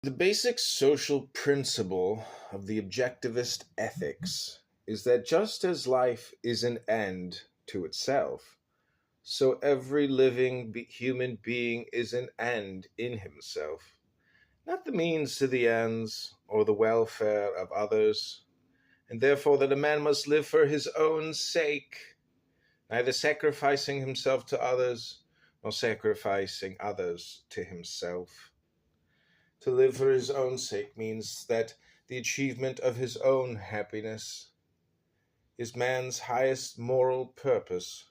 The basic social principle of the objectivist ethics is that just as life is an end to itself, so every living human being is an end in himself, not the means to the ends or the welfare of others, and therefore that a man must live for his own sake, neither sacrificing himself to others nor sacrificing others to himself. To live for his own sake means that the achievement of his own happiness is man's highest moral purpose.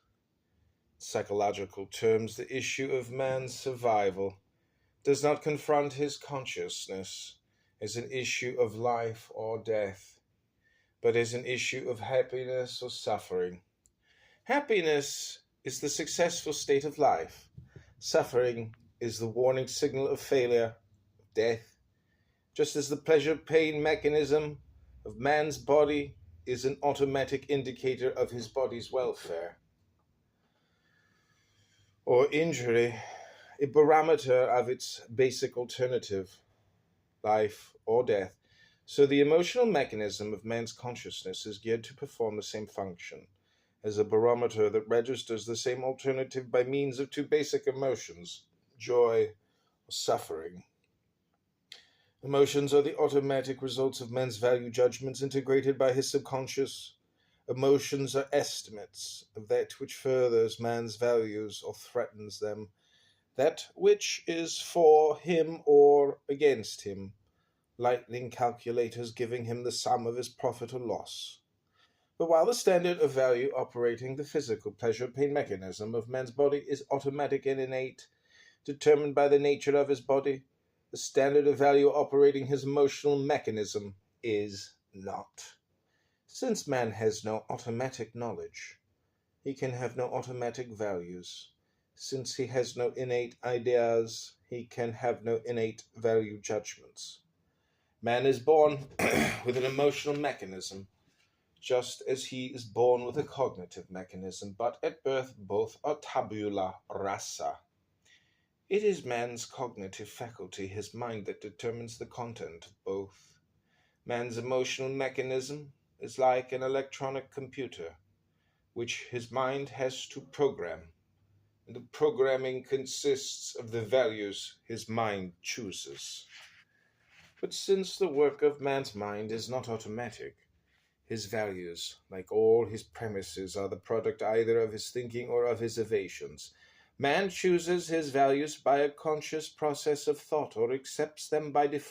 In psychological terms, the issue of man's survival does not confront his consciousness as an issue of life or death, but as an issue of happiness or suffering. Happiness is the successful state of life. Suffering is the warning signal of failure, of death, just as the pleasure-pain mechanism of man's body is an automatic indicator of his body's welfare or injury, a barometer of its basic alternative, life or death. So the emotional mechanism of man's consciousness is geared to perform the same function as a barometer that registers the same alternative by means of two basic emotions, joy or suffering. Emotions are the automatic results of man's value judgments integrated by his subconscious. Emotions are estimates of that which furthers man's values or threatens them, that which is for him or against him, lightning calculators giving him the sum of his profit or loss. But while the standard of value operating the physical pleasure-pain mechanism of man's body is automatic and innate, determined by the nature of his body, the standard of value operating his emotional mechanism is not. Since man has no automatic knowledge, he can have no automatic values. Since he has no innate ideas, he can have no innate value judgments. Man is born with an emotional mechanism, just as he is born with a cognitive mechanism, but at birth both are tabula rasa. It is man's cognitive faculty, his mind, that determines the content of both. Man's emotional mechanism is like an electronic computer, which his mind has to program, and the programming consists of the values his mind chooses. But since the work of man's mind is not automatic, his values, like all his premises, are the product either of his thinking or of his evasions. Man chooses his values by a conscious process of thought or accepts them by default.